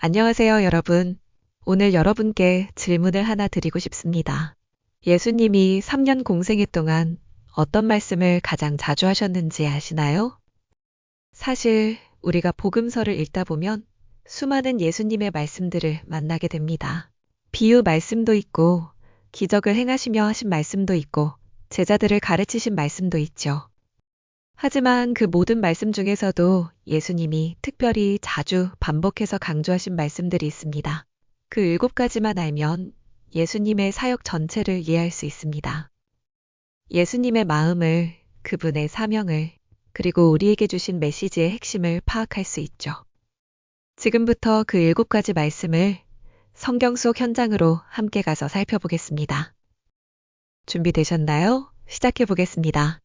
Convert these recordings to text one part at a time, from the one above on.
안녕하세요, 여러분. 오늘 여러분께 질문을 하나 드리고 싶습니다. 예수님이 3년 공생애 동안 어떤 말씀을 가장 자주 하셨는지 아시나요? 사실 우리가 복음서를 읽다 보면 수많은 예수님의 말씀들을 만나게 됩니다. 비유 말씀도 있고, 기적을 행하시며 하신 말씀도 있고, 제자들을 가르치신 말씀도 있죠. 하지만 그 모든 말씀 중에서도 예수님이 특별히 자주 반복해서 강조하신 말씀들이 있습니다. 그 7가지만 알면 예수님의 사역 전체를 이해할 수 있습니다. 예수님의 마음을, 그분의 사명을, 그리고 우리에게 주신 메시지의 핵심을 파악할 수 있죠. 지금부터 그 7가지 말씀을 성경 속 현장으로 함께 가서 살펴보겠습니다. 준비되셨나요? 시작해 보겠습니다.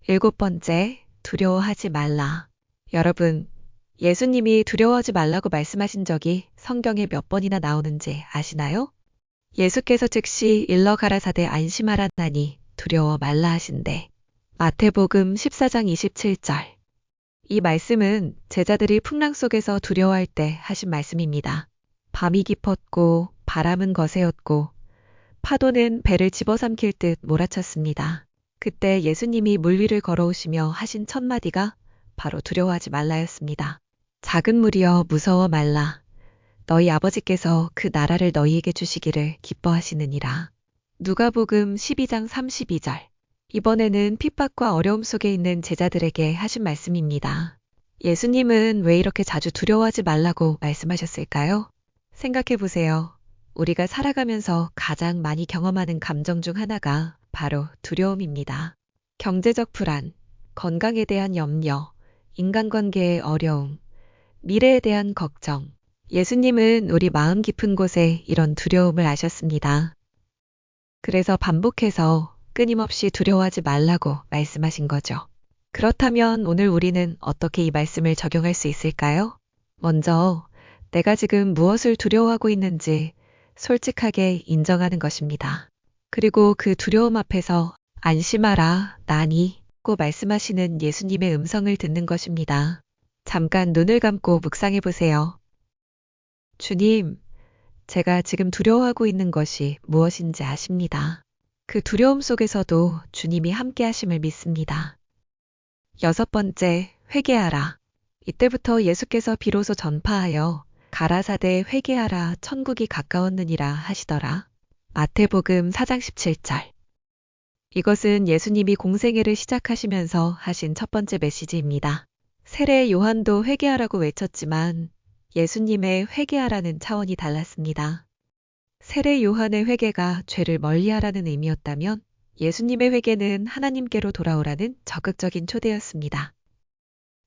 7번째, 두려워하지 말라. 여러분, 예수님이 두려워하지 말라고 말씀하신 적이 성경에 몇 번이나 나오는지 아시나요? 예수께서 즉시 일러 가라사대 안심하라나니 두려워 말라 하신대. 마태복음 14장 27절. 이 말씀은 제자들이 풍랑 속에서 두려워할 때 하신 말씀입니다. 밤이 깊었고 바람은 거세었고 파도는 배를 집어삼킬 듯 몰아쳤습니다. 그때 예수님이 물 위를 걸어오시며 하신 첫 마디가 바로 두려워하지 말라였습니다. 작은 무리여 무서워 말라. 너희 아버지께서 그 나라를 너희에게 주시기를 기뻐하시느니라. 누가복음 12장 32절. 이번에는 핍박과 어려움 속에 있는 제자들에게 하신 말씀입니다. 예수님은 왜 이렇게 자주 두려워하지 말라고 말씀하셨을까요? 생각해 보세요. 우리가 살아가면서 가장 많이 경험하는 감정 중 하나가 바로 두려움입니다. 경제적 불안, 건강에 대한 염려, 인간관계의 어려움, 미래에 대한 걱정. 예수님은 우리 마음 깊은 곳에 이런 두려움을 아셨습니다. 그래서 반복해서 끊임없이 두려워하지 말라고 말씀하신 거죠. 그렇다면 오늘 우리는 어떻게 이 말씀을 적용할 수 있을까요? 먼저 내가 지금 무엇을 두려워하고 있는지 솔직하게 인정하는 것입니다. 그리고 그 두려움 앞에서 안심하라, 나니,고 말씀하시는 예수님의 음성을 듣는 것입니다. 잠깐 눈을 감고 묵상해 보세요. 주님, 제가 지금 두려워하고 있는 것이 무엇인지 아십니다. 그 두려움 속에서도 주님이 함께 하심을 믿습니다. 6번째, 회개하라. 이때부터 예수께서 비로소 전파하여 가라사대 회개하라 천국이 가까웠느니라 하시더라. 마태복음 4장 17절. 이것은 예수님이 공생애를 시작하시면서 하신 첫 번째 메시지입니다. 세례 요한도 회개하라고 외쳤지만 예수님의 회개하라는 차원이 달랐습니다. 세례 요한의 회개가 죄를 멀리하라는 의미였다면 예수님의 회개는 하나님께로 돌아오라는 적극적인 초대였습니다.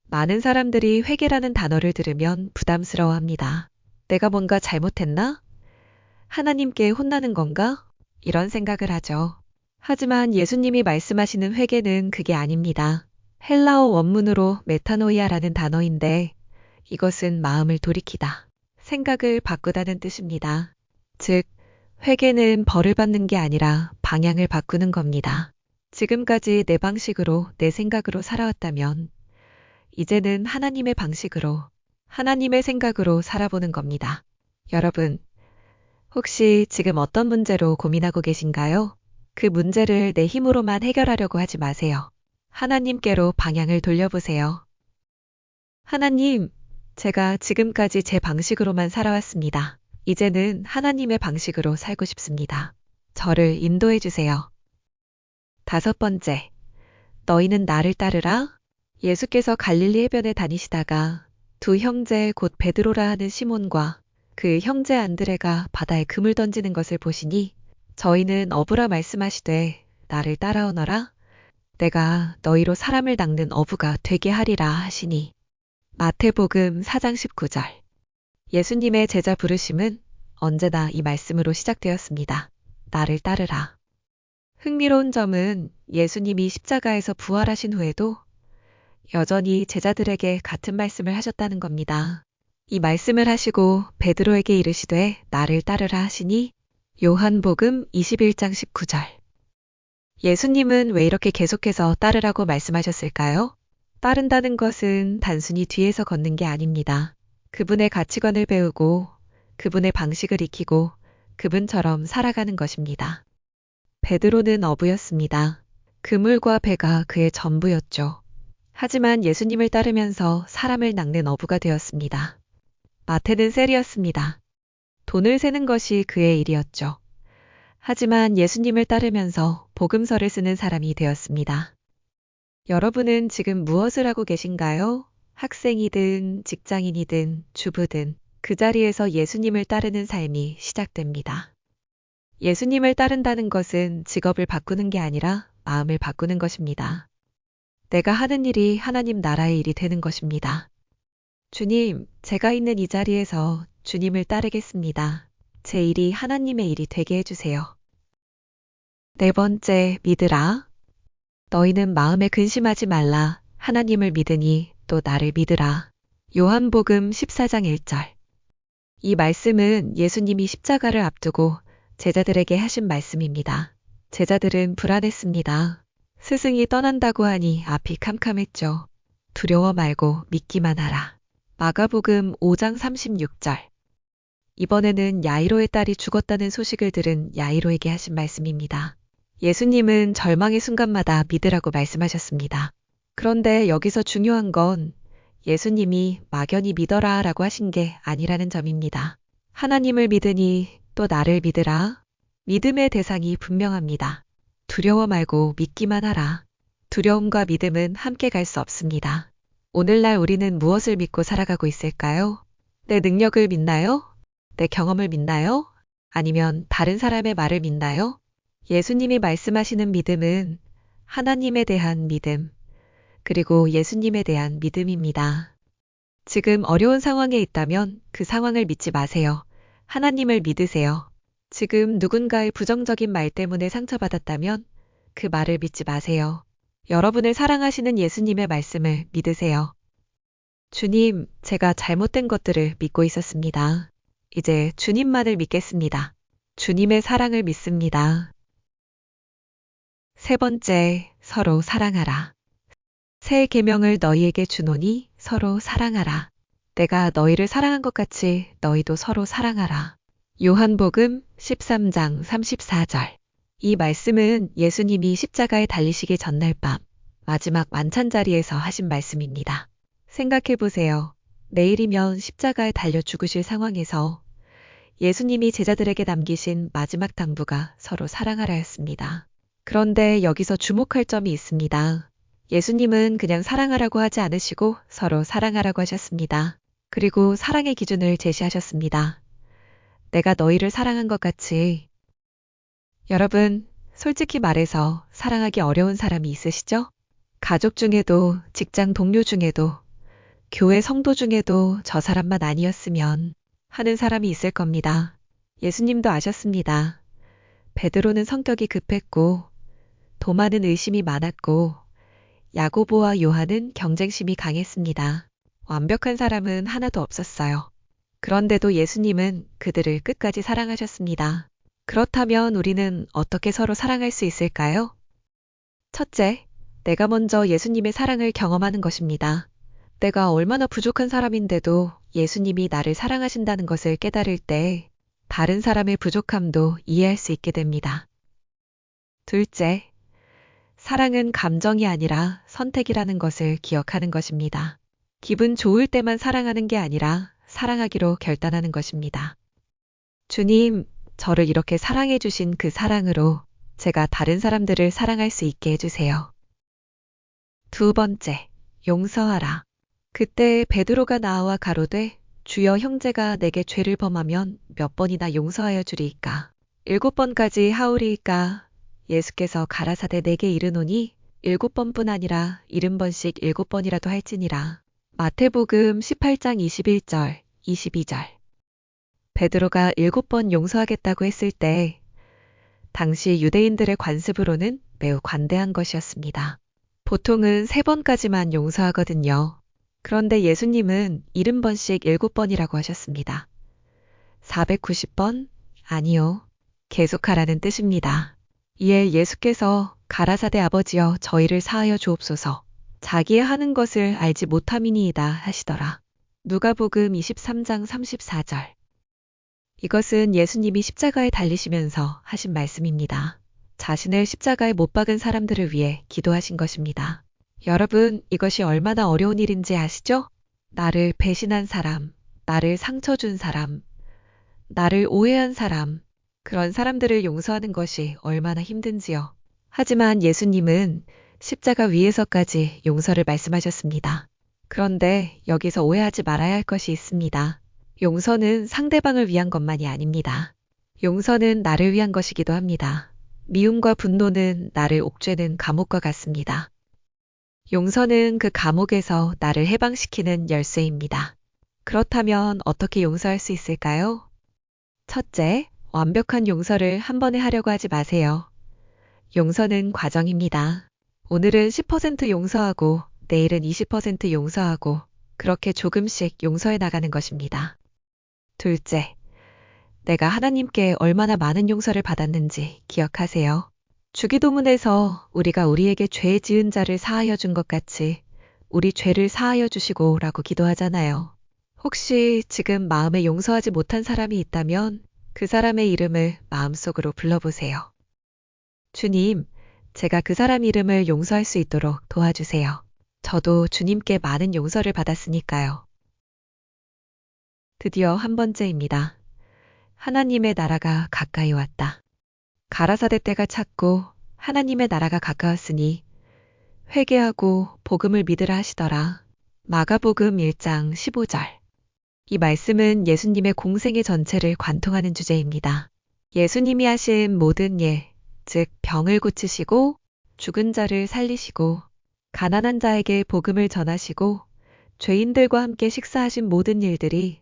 많은 사람들이 회개라는 단어를 들으면 부담스러워합니다. 내가 뭔가 잘못했나? 하나님께 혼나는 건가? 이런 생각을 하죠. 하지만 예수님이 말씀하시는 회개는 그게 아닙니다. 헬라어 원문으로 메타노이아라는 단어인데 이것은 마음을 돌이키다, 생각을 바꾸다는 뜻입니다. 즉, 회개는 벌을 받는 게 아니라 방향을 바꾸는 겁니다. 지금까지 내 방식으로, 내 생각으로 살아왔다면 이제는 하나님의 방식으로, 하나님의 생각으로 살아보는 겁니다. 여러분, 혹시 지금 어떤 문제로 고민하고 계신가요? 그 문제를 내 힘으로만 해결하려고 하지 마세요. 하나님께로 방향을 돌려보세요. 하나님, 제가 지금까지 제 방식으로만 살아왔습니다. 이제는 하나님의 방식으로 살고 싶습니다. 저를 인도해 주세요. 5번째, 너희는 나를 따르라. 예수께서 갈릴리 해변에 다니시다가 두 형제 곧 베드로라 하는 시몬과 그 형제 안드레가 바다에 금을 던지는 것을 보시니 저희는 어부라 말씀하시되 나를 따라오너라. 내가 너희로 사람을 낚는 어부가 되게 하리라 하시니. 마태복음 4장 19절. 예수님의 제자 부르심은 언제나 이 말씀으로 시작되었습니다. 나를 따르라. 흥미로운 점은 예수님이 십자가에서 부활하신 후에도 여전히 제자들에게 같은 말씀을 하셨다는 겁니다. 이 말씀을 하시고 베드로에게 이르시되 나를 따르라 하시니 요한복음 21장 19절. 예수님은 왜 이렇게 계속해서 따르라고 말씀하셨을까요? 따른다는 것은 단순히 뒤에서 걷는 게 아닙니다. 그분의 가치관을 배우고 그분의 방식을 익히고 그분처럼 살아가는 것입니다. 베드로는 어부였습니다. 그물과 배가 그의 전부였죠. 하지만 예수님을 따르면서 사람을 낚는 어부가 되었습니다. 마태는 셀이었습니다. 돈을 세는 것이 그의 일이었죠. 하지만 예수님을 따르면서 복음서를 쓰는 사람이 되었습니다. 여러분은 지금 무엇을 하고 계신가요? 학생이든 직장인이든 주부든 그 자리에서 예수님을 따르는 삶이 시작됩니다. 예수님을 따른다는 것은 직업을 바꾸는 게 아니라 마음을 바꾸는 것입니다. 내가 하는 일이 하나님 나라의 일이 되는 것입니다. 주님, 제가 있는 이 자리에서 주님을 따르겠습니다. 제 일이 하나님의 일이 되게 해주세요. 네 번째, 믿으라. 너희는 마음에 근심하지 말라. 하나님을 믿으니 또 나를 믿으라. 요한복음 14장 1절. 이 말씀은 예수님이 십자가를 앞두고 제자들에게 하신 말씀입니다. 제자들은 불안했습니다. 스승이 떠난다고 하니 앞이 캄캄했죠. 두려워 말고 믿기만 하라. 마가복음 5장 36절. 이번에는 야이로의 딸이 죽었다는 소식을 들은 야이로에게 하신 말씀입니다. 예수님은 절망의 순간마다 믿으라고 말씀하셨습니다. 그런데 여기서 중요한 건 예수님이 막연히 믿어라 라고 하신 게 아니라는 점입니다. 하나님을 믿으니 또 나를 믿으라. 믿음의 대상이 분명합니다. 두려워 말고 믿기만 하라. 두려움과 믿음은 함께 갈 수 없습니다. 오늘날 우리는 무엇을 믿고 살아가고 있을까요? 내 능력을 믿나요? 내 경험을 믿나요? 아니면 다른 사람의 말을 믿나요? 예수님이 말씀하시는 믿음은 하나님에 대한 믿음, 그리고 예수님에 대한 믿음입니다. 지금 어려운 상황에 있다면 그 상황을 믿지 마세요. 하나님을 믿으세요. 지금 누군가의 부정적인 말 때문에 상처받았다면 그 말을 믿지 마세요. 여러분을 사랑하시는 예수님의 말씀을 믿으세요. 주님, 제가 잘못된 것들을 믿고 있었습니다. 이제 주님만을 믿겠습니다. 주님의 사랑을 믿습니다. 세 번째, 서로 사랑하라. 새 계명을 너희에게 주노니 서로 사랑하라. 내가 너희를 사랑한 것 같이 너희도 서로 사랑하라. 요한복음 13장 34절. 이 말씀은 예수님이 십자가에 달리시기 전날 밤 마지막 만찬 자리에서 하신 말씀입니다. 생각해 보세요. 내일이면 십자가에 달려 죽으실 상황에서 예수님이 제자들에게 남기신 마지막 당부가 서로 사랑하라였습니다. 그런데 여기서 주목할 점이 있습니다. 예수님은 그냥 사랑하라고 하지 않으시고 서로 사랑하라고 하셨습니다. 그리고 사랑의 기준을 제시하셨습니다. 내가 너희를 사랑한 것 같이. 여러분, 솔직히 말해서 사랑하기 어려운 사람이 있으시죠? 가족 중에도, 직장 동료 중에도, 교회 성도 중에도 저 사람만 아니었으면 하는 사람이 있을 겁니다. 예수님도 아셨습니다. 베드로는 성격이 급했고, 도마는 의심이 많았고, 야고보와 요한은 경쟁심이 강했습니다. 완벽한 사람은 하나도 없었어요. 그런데도 예수님은 그들을 끝까지 사랑하셨습니다. 그렇다면 우리는 어떻게 서로 사랑할 수 있을까요? 첫째, 내가 먼저 예수님의 사랑을 경험하는 것입니다. 내가 얼마나 부족한 사람인데도 예수님이 나를 사랑하신다는 것을 깨달을 때 다른 사람의 부족함도 이해할 수 있게 됩니다. 둘째, 사랑은 감정이 아니라 선택이라는 것을 기억하는 것입니다. 기분 좋을 때만 사랑하는 게 아니라 사랑하기로 결단하는 것입니다. 주님, 저를 이렇게 사랑해 주신 그 사랑으로 제가 다른 사람들을 사랑할 수 있게 해주세요. 두 번째, 용서하라. 그때 베드로가 나와 가로되 주여 형제가 내게 죄를 범하면 몇 번이나 용서하여 주리이까? 7번까지 하오리이까? 예수께서 가라사대 내게 이르노니 7번뿐 아니라 70번씩 7번이라도 할지니라. 마태복음 18장 21절, 22절. 베드로가 7번 용서하겠다고 했을 때 당시 유대인들의 관습으로는 매우 관대한 것이었습니다. 보통은 3번까지만 용서하거든요. 그런데 예수님은 70번씩 7번이라고 하셨습니다. 490번? 아니요. 계속하라는 뜻입니다. 이에 예수께서 가라사대 아버지여 저희를 사하여 주옵소서. 자기의 하는 것을 알지 못함이니이다 하시더라. 누가복음 23장 34절. 이것은 예수님이 십자가에 달리시면서 하신 말씀입니다. 자신을 십자가에 못 박은 사람들을 위해 기도하신 것입니다. 여러분, 이것이 얼마나 어려운 일인지 아시죠? 나를 배신한 사람, 나를 상처 준 사람, 나를 오해한 사람, 그런 사람들을 용서하는 것이 얼마나 힘든지요. 하지만 예수님은 십자가 위에서까지 용서를 말씀하셨습니다. 그런데 여기서 오해하지 말아야 할 것이 있습니다. 용서는 상대방을 위한 것만이 아닙니다. 용서는 나를 위한 것이기도 합니다. 미움과 분노는 나를 옥죄는 감옥과 같습니다. 용서는 그 감옥에서 나를 해방시키는 열쇠입니다. 그렇다면 어떻게 용서할 수 있을까요? 첫째, 완벽한 용서를 한 번에 하려고 하지 마세요. 용서는 과정입니다. 오늘은 10% 용서하고 내일은 20% 용서하고 그렇게 조금씩 용서해 나가는 것입니다. 둘째, 내가 하나님께 얼마나 많은 용서를 받았는지 기억하세요. 주기도문에서 우리가 우리에게 죄 지은 자를 사하여 준 것 같이 우리 죄를 사하여 주시고 라고 기도하잖아요. 혹시 지금 마음에 용서하지 못한 사람이 있다면 그 사람의 이름을 마음속으로 불러보세요. 주님, 제가 그 사람 이름을 용서할 수 있도록 도와주세요. 저도 주님께 많은 용서를 받았으니까요. 드디어 한 번째입니다. 하나님의 나라가 가까이 왔다. 가라사대 때가 찼고 하나님의 나라가 가까웠으니 회개하고 복음을 믿으라 하시더라. 마가복음 1장 15절. 이 말씀은 예수님의 공생의 전체를 관통하는 주제입니다. 예수님이 하신 모든 일, 즉 병을 고치시고 죽은 자를 살리시고 가난한 자에게 복음을 전하시고 죄인들과 함께 식사하신 모든 일들이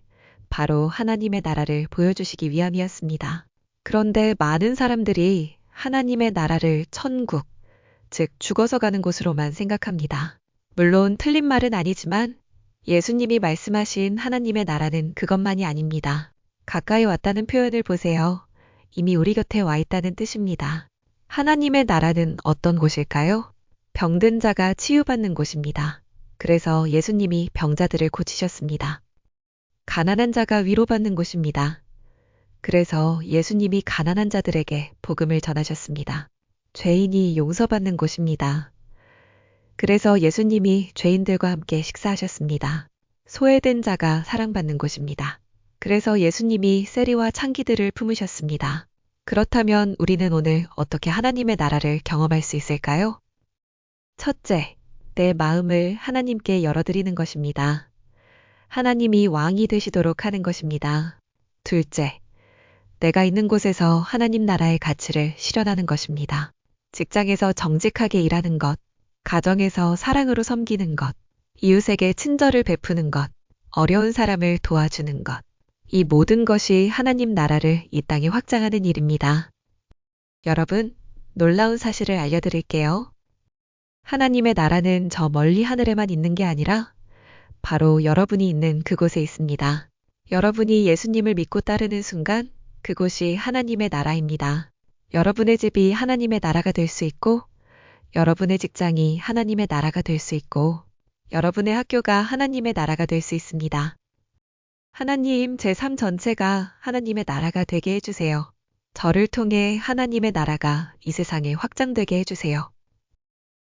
바로 하나님의 나라를 보여주시기 위함이었습니다. 그런데 많은 사람들이 하나님의 나라를 천국, 즉 죽어서 가는 곳으로만 생각합니다. 물론 틀린 말은 아니지만 예수님이 말씀하신 하나님의 나라는 그것만이 아닙니다. 가까이 왔다는 표현을 보세요. 이미 우리 곁에 와 있다는 뜻입니다. 하나님의 나라는 어떤 곳일까요? 병든 자가 치유받는 곳입니다. 그래서 예수님이 병자들을 고치셨습니다. 가난한 자가 위로받는 곳입니다. 그래서 예수님이 가난한 자들에게 복음을 전하셨습니다. 죄인이 용서받는 곳입니다. 그래서 예수님이 죄인들과 함께 식사하셨습니다. 소외된 자가 사랑받는 곳입니다. 그래서 예수님이 세리와 창기들을 품으셨습니다. 그렇다면 우리는 오늘 어떻게 하나님의 나라를 경험할 수 있을까요? 첫째, 내 마음을 하나님께 열어드리는 것입니다. 하나님이 왕이 되시도록 하는 것입니다. 둘째, 내가 있는 곳에서 하나님 나라의 가치를 실현하는 것입니다. 직장에서 정직하게 일하는 것, 가정에서 사랑으로 섬기는 것, 이웃에게 친절을 베푸는 것, 어려운 사람을 도와주는 것. 이 모든 것이 하나님 나라를 이 땅에 확장하는 일입니다. 여러분, 놀라운 사실을 알려드릴게요. 하나님의 나라는 저 멀리 하늘에만 있는 게 아니라 바로 여러분이 있는 그곳에 있습니다. 여러분이 예수님을 믿고 따르는 순간 그곳이 하나님의 나라입니다. 여러분의 집이 하나님의 나라가 될 수 있고 여러분의 직장이 하나님의 나라가 될 수 있고 여러분의 학교가 하나님의 나라가 될 수 있습니다. 하나님, 제 삶 전체가 하나님의 나라가 되게 해주세요. 저를 통해 하나님의 나라가 이 세상에 확장되게 해주세요.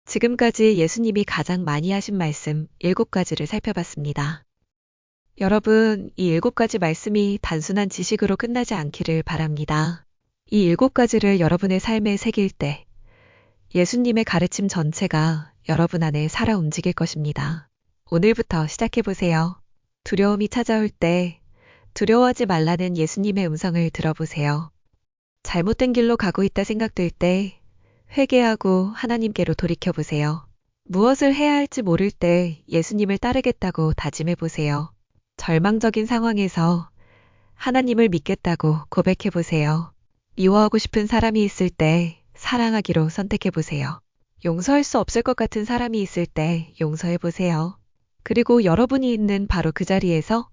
지금까지 예수님이 가장 많이 하신 말씀 7가지를 살펴봤습니다. 여러분, 이 7가지 말씀이 단순한 지식으로 끝나지 않기를 바랍니다. 이 7가지를 여러분의 삶에 새길 때 예수님의 가르침 전체가 여러분 안에 살아 움직일 것입니다. 오늘부터 시작해보세요. 두려움이 찾아올 때 두려워하지 말라는 예수님의 음성을 들어보세요. 잘못된 길로 가고 있다 생각될 때 회개하고 하나님께로 돌이켜보세요. 무엇을 해야 할지 모를 때 예수님을 따르겠다고 다짐해보세요. 절망적인 상황에서 하나님을 믿겠다고 고백해보세요. 미워하고 싶은 사람이 있을 때 사랑하기로 선택해보세요. 용서할 수 없을 것 같은 사람이 있을 때 용서해보세요. 그리고 여러분이 있는 바로 그 자리에서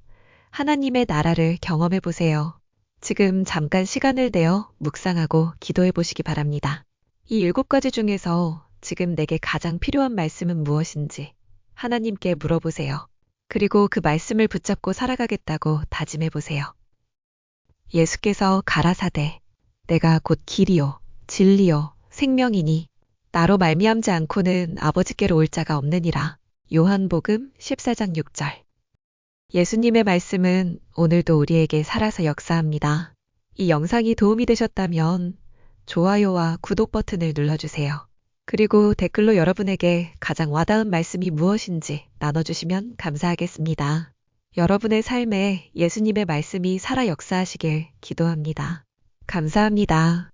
하나님의 나라를 경험해보세요. 지금 잠깐 시간을 내어 묵상하고 기도해보시기 바랍니다. 이 7가지 중에서 지금 내게 가장 필요한 말씀은 무엇인지 하나님께 물어보세요. 그리고 그 말씀을 붙잡고 살아가겠다고 다짐해 보세요. 예수께서 가라사대 내가 곧 길이요 진리요 생명이니 나로 말미암지 않고는 아버지께로 올 자가 없느니라. 요한복음 14장 6절. 예수님의 말씀은 오늘도 우리에게 살아서 역사합니다. 이 영상이 도움이 되셨다면 좋아요와 구독 버튼을 눌러주세요. 그리고 댓글로 여러분에게 가장 와닿은 말씀이 무엇인지 나눠주시면 감사하겠습니다. 여러분의 삶에 예수님의 말씀이 살아 역사하시길 기도합니다. 감사합니다.